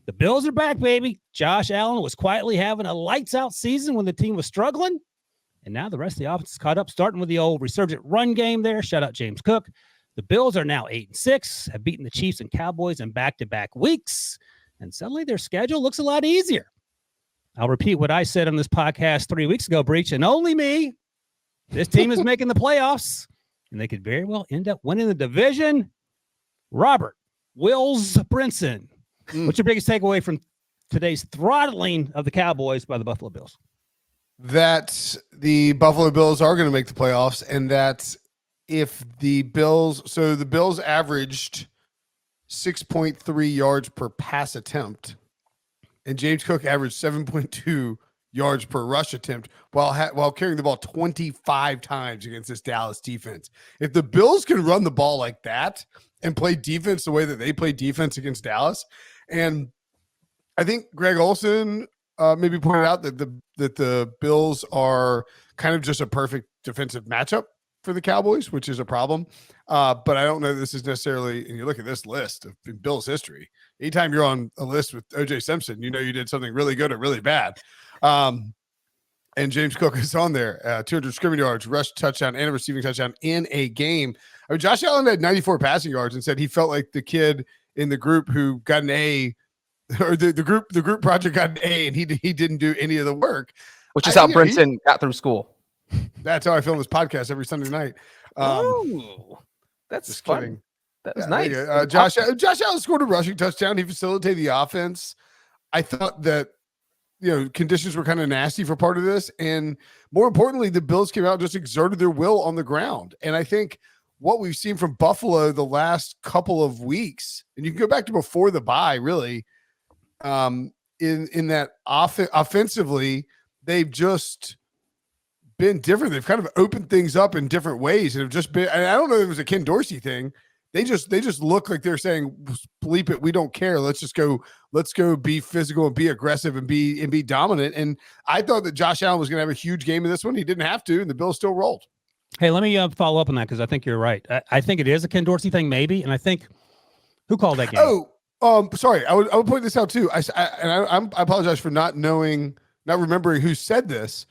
The Bills are back, baby. Josh Allen was quietly having a lights-out season when the team was struggling, and now the rest of the offense is caught up, starting with the old resurgent run game there. Shout out James Cook. The Bills are now 8-6, have beaten the Chiefs and Cowboys in back-to-back weeks, and suddenly their schedule looks a lot easier. I'll repeat what I said on this podcast 3 weeks ago, Breach, and only me. This team is making the playoffs, and they could very well end up winning the division. Robert Wills Brinson. What's your biggest takeaway from today's throttling of the Cowboys by the Buffalo Bills? That the Buffalo Bills are going to make the playoffs, and that if the Bills averaged 6.3 yards per pass attempt, and James Cook averaged 7.2 yards per rush attempt while carrying the ball 25 times against this Dallas defense. If the Bills can run the ball like that and play defense the way that they play defense against Dallas, and I think Greg Olsen maybe pointed out that the Bills are kind of just a perfect defensive matchup for the Cowboys, which is a problem. But I don't know this is necessarily, and you look at this list of Bills history, anytime you're on a list with O.J. Simpson, you know you did something really good or really bad. And James Cook is on there, 200 scrimmage yards, rush touchdown, and a receiving touchdown in a game. I mean, Josh Allen had 94 passing yards and said he felt like the kid in the group who got an A, or the group project got an A, and he didn't do any of the work. Which is how Brinson got through school. That's how I film this podcast every Sunday night. That's fun. Kidding. That was nice. Josh Allen scored a rushing touchdown. He facilitated the offense. I thought that conditions were kind of nasty for part of this, and more importantly, the Bills came out and just exerted their will on the ground. And I think what we've seen from Buffalo the last couple of weeks, and you can go back to before the bye, really, in that offensively, they've just been different. They've kind of opened things up in different ways, and have just been. And I don't know if it was a Ken Dorsey thing. They just look like they're saying, "Bleep it, we don't care. Let's go be physical and be aggressive and be dominant." And I thought that Josh Allen was going to have a huge game in this one. He didn't have to, and the Bills still rolled. Hey, let me follow up on that because I think you're right. I think it is a Ken Dorsey thing, maybe, and I think who called that game? Sorry, I would point this out too. I apologize for not remembering who said this.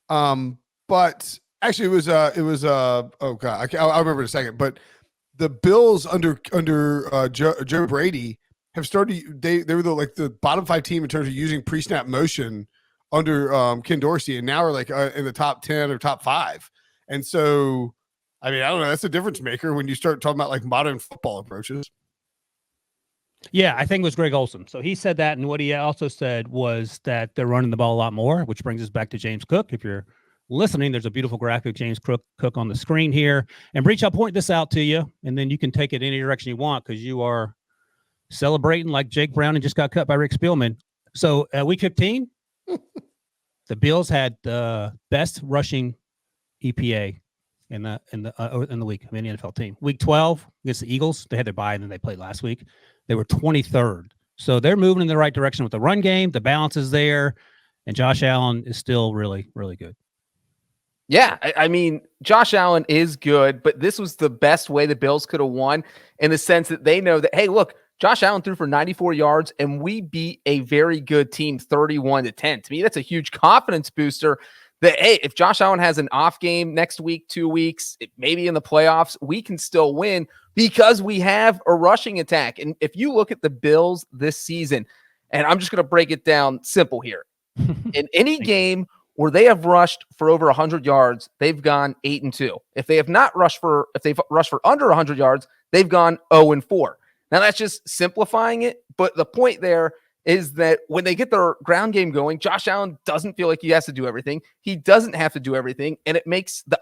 But actually, it was oh god, I'll remember in a second. But the Bills under Joe Brady have started. They were the bottom 5 team in terms of using pre-snap motion under Ken Dorsey, and now are in the top 10 or top 5. And so, I mean, I don't know. That's a difference maker when you start talking about modern football approaches. Yeah, I think it was Greg Olsen. So he said that, and what he also said was that they're running the ball a lot more, which brings us back to James Cook. If you're listening, there's a beautiful graphic, James Cook on the screen here. And Breach, I'll point this out to you, and then you can take it any direction you want because you are celebrating like Jake Brown and just got cut by Rick Spielman. So week 15, the Bills had the best rushing EPA in the week of any NFL team. Week 12 against the Eagles, they had their bye and then they played last week. They were 23rd. So they're moving in the right direction with the run game. The balance is there, and Josh Allen is still really, really good. Yeah, I mean, Josh Allen is good, but this was the best way the Bills could have won in the sense that they know that, hey, look, Josh Allen threw for 94 yards, and we beat a very good team 31-10. To me, that's a huge confidence booster that, hey, if Josh Allen has an off game next week, 2 weeks, maybe in the playoffs, we can still win because we have a rushing attack. And if you look at the Bills this season, and I'm just going to break it down simple here. In any game where they have rushed for over 100 yards, they've gone 8-2. If they've rushed for under 100 yards, they've gone 0-4. Now that's just simplifying it, but the point there is that when they get their ground game going, Josh Allen doesn't feel like he has to do everything. He doesn't have to do everything, and it makes the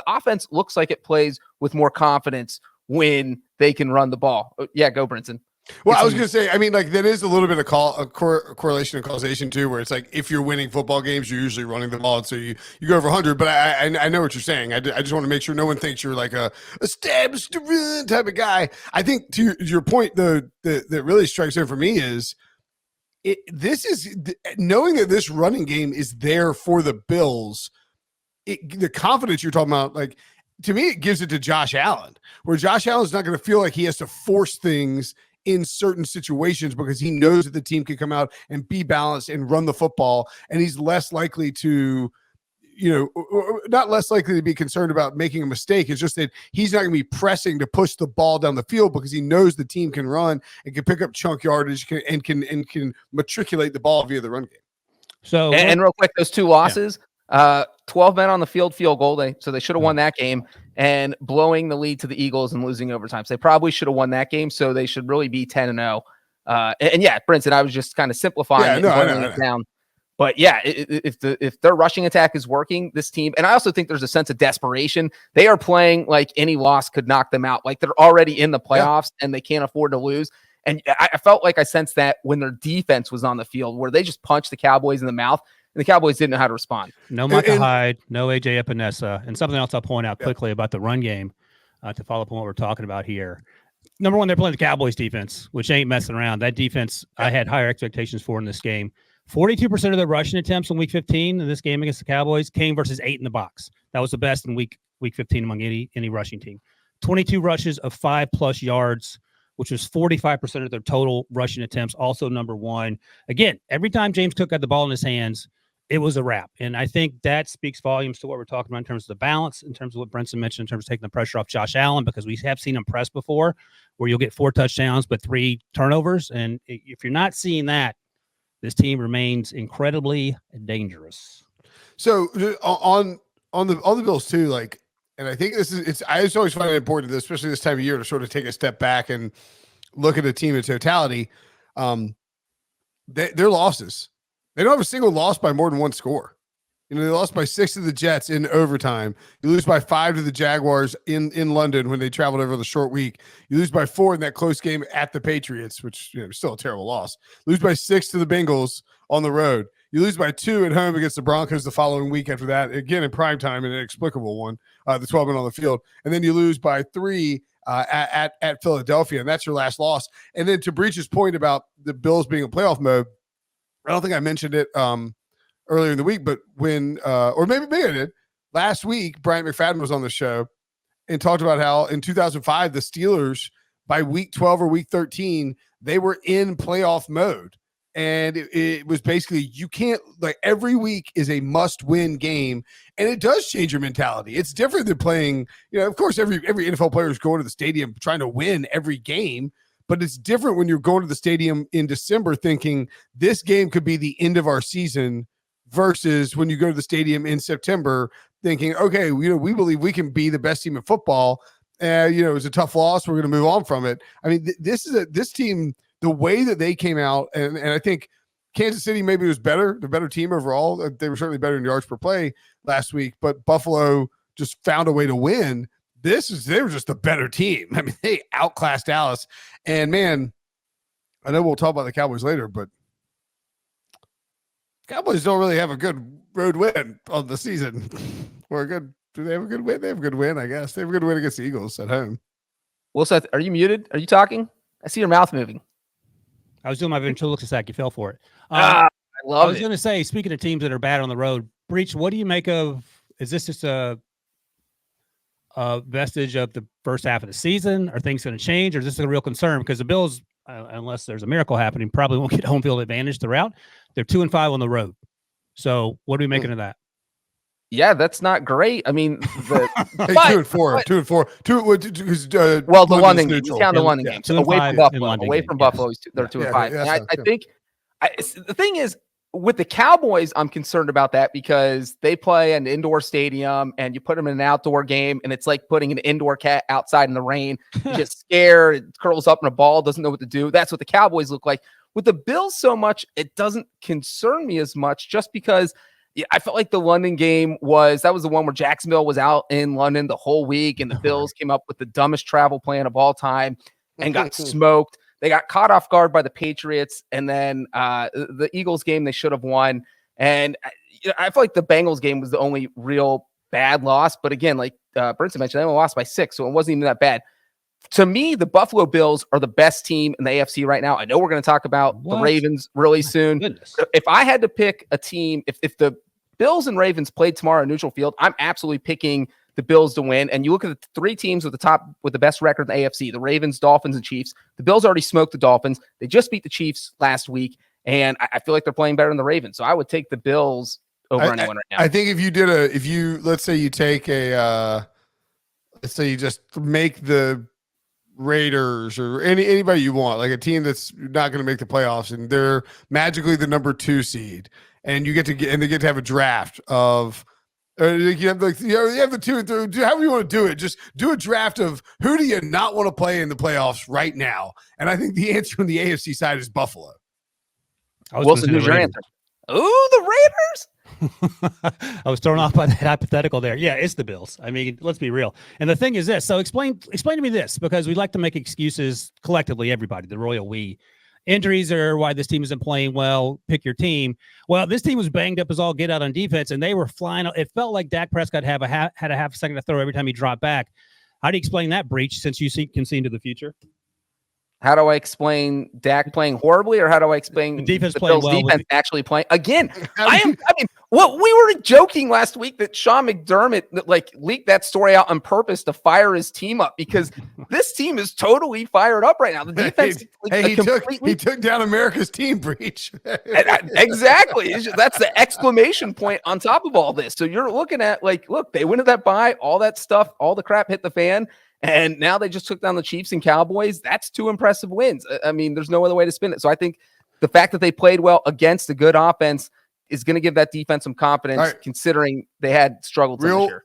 offense looks like it plays with more confidence when they can run the ball. Yeah, go Brinson. Well, I was going to say, I mean, that is a little bit of correlation and causation too, where it's if you're winning football games, you're usually running the ball, and so you go over 100. But I know what you're saying. I just want to make sure no one thinks you're like a established run type of guy. I think to your point, that really strikes in for me is knowing that this running game is there for the Bills. The confidence you're talking about, to me, it gives it to Josh Allen, where Josh Allen's not going to feel like he has to force things in certain situations because he knows that the team can come out and be balanced and run the football, and he's less likely to, not less likely to be concerned about making a mistake. It's just that he's not going to be pressing to push the ball down the field because he knows the team can run and can pick up chunk yardage and can matriculate the ball via the run game. So and real quick, those 2 losses, 12 men on the field goal. So they should have won that game, and blowing the lead to the Eagles and losing overtime. So they probably should have won that game. So they should really be 10-0. And yeah, Brinson, I was just kind of simplifying it down. But yeah, if their rushing attack is working, this team, and I also think there's a sense of desperation. They are playing like any loss could knock them out. Like they're already in the playoffs and they can't afford to lose. And I felt like I sensed that when their defense was on the field, where they just punched the Cowboys in the mouth, and the Cowboys didn't know how to respond. No Micah Hyde, no AJ Epinesa, and something else I'll point out quickly about the run game to follow up on what we're talking about here. Number one, they're playing the Cowboys defense, which ain't messing around. That defense, I had higher expectations for in this game. 42% of their rushing attempts in Week 15 in this game against the Cowboys came versus 8 in the box. That was the best in Week 15 among any rushing team. 22 rushes of 5+ yards, which was 45% of their total rushing attempts, also number one. Again, every time James Cook got the ball in his hands, it was a wrap. And I think that speaks volumes to what we're talking about in terms of the balance, in terms of what Brinson mentioned, in terms of taking the pressure off Josh Allen, because we have seen him press before where you'll get 4 touchdowns but 3 turnovers. And if you're not seeing that, this team remains incredibly dangerous. So on the Bills too, like, and I think I just always find it important, especially this time of year, to sort of take a step back and look at a team in totality. Their losses, they don't have a single loss by more than 1 score. They lost by 6 to the Jets in overtime. You lose by 5 to the Jaguars in London when they traveled over the short week. You lose by 4 in that close game at the Patriots, which still a terrible loss. Lose by 6 to the Bengals on the road. You lose by 2 at home against the Broncos the following week after that, again in primetime, an inexplicable one, the 12 men on the field. And then you lose by 3 at Philadelphia, and that's your last loss. And then to Breach's point about the Bills being in playoff mode, I don't think I mentioned it earlier in the week, but when or maybe I did last week, Bryant McFadden was on the show and talked about how in 2005 the Steelers by week 12 or week 13 they were in playoff mode, and it was basically you can't, like, every week is a must-win game, and it does change your mentality. It's different than playing. Of course, every NFL player is going to the stadium trying to win every game. But it's different when you're going to the stadium in December thinking this game could be the end of our season versus when you go to the stadium in September thinking, okay, we believe we can be the best team in football. It was a tough loss. We're going to move on from it. I mean, this team, the way that they came out, and I think Kansas City maybe was the better team overall. They were certainly better in yards per play last week, but Buffalo just found a way to win. They were just a better team. I mean, they outclassed Dallas. And man, I know we'll talk about the Cowboys later, but Cowboys don't really have a good road win on the season. Do they have a good win? They have a good win, I guess. They have a good win against the Eagles at home. Well, Seth, are you muted? Are you talking? I see your mouth moving. I was doing my ventriloquist attack. You fell for it. I love it. I was going to say, speaking of teams that are bad on the road, Breach, what do you make of, is this just a vestige of the first half of the season? Are things going to change, or is this a real concern? Because the Bills, unless there's a miracle happening, probably won't get home field advantage throughout. They're 2-5 on the road. So what are we making of that? Yeah, that's not great. I mean, Hey, 2-4. Well, the London game. You count the London game. So away from Buffalo. Buffalo, they're 2-5. And I think the thing is, with the Cowboys, I'm concerned about that because they play an indoor stadium and you put them in an outdoor game, and it's like putting an indoor cat outside in the rain. Just scared, it curls up in a ball, doesn't know what to do. That's what the Cowboys look like. With the Bills so much, it doesn't concern me as much, just because I felt like the London game was the one where Jacksonville was out in London the whole week, and the Bills came up with the dumbest travel plan of all time and got smoked. They got caught off guard by the Patriots, and then the Eagles game they should have won. And I feel like the Bengals game was the only real bad loss. But again, like Brinson mentioned, they only lost by 6, so it wasn't even that bad. To me, the Buffalo Bills are the best team in the AFC right now. I know we're going to talk about the Ravens really soon. Goodness. If I had to pick a team, if the Bills and Ravens played tomorrow at neutral field, I'm absolutely picking the Bills to win. And you look at the three teams with the best record in the AFC, the Ravens, Dolphins, and Chiefs. The Bills already smoked the Dolphins. They just beat the Chiefs last week, and I feel like they're playing better than the Ravens. So I would take the Bills over anyone right now. I think let's say you take let's say you just make the Raiders or anybody you want, like a team that's not going to make the playoffs, and they're magically the number 2 seed, and they get to have a draft of. You have the 2 and 3, however you want to do it. Just do a draft of who do you not want to play in the playoffs right now. And I think the answer on the AFC side is Buffalo. Wilson, who's your answer? Ooh, the Raiders. I was thrown off by that hypothetical there. Yeah, it's the Bills. I mean, let's be real. And the thing is this. So explain to me this, because we like to make excuses collectively, everybody, the royal we. Injuries are why this team isn't playing well. Pick your team. Well, this team was banged up as all get out on defense, and they were flying. It felt like Dak Prescott had a half a second to throw every time he dropped back. How do you explain that breach, since you can see into the future? How do I explain Dak playing horribly, or how do I explain the defense playing well defense actually playing again? Well, we were joking last week that Sean McDermott leaked that story out on purpose to fire his team up, because this team is totally fired up right now. The defense, he took down America's team, breach. Exactly. That's the exclamation point on top of all this. So you're looking at look, they went to that bye, all that stuff, all the crap hit the fan. And now they just took down the Chiefs and Cowboys. That's 2 impressive wins. I mean, there's no other way to spin it. So I think the fact that they played well against a good offense is going to give that defense some confidence, considering they had struggled this year.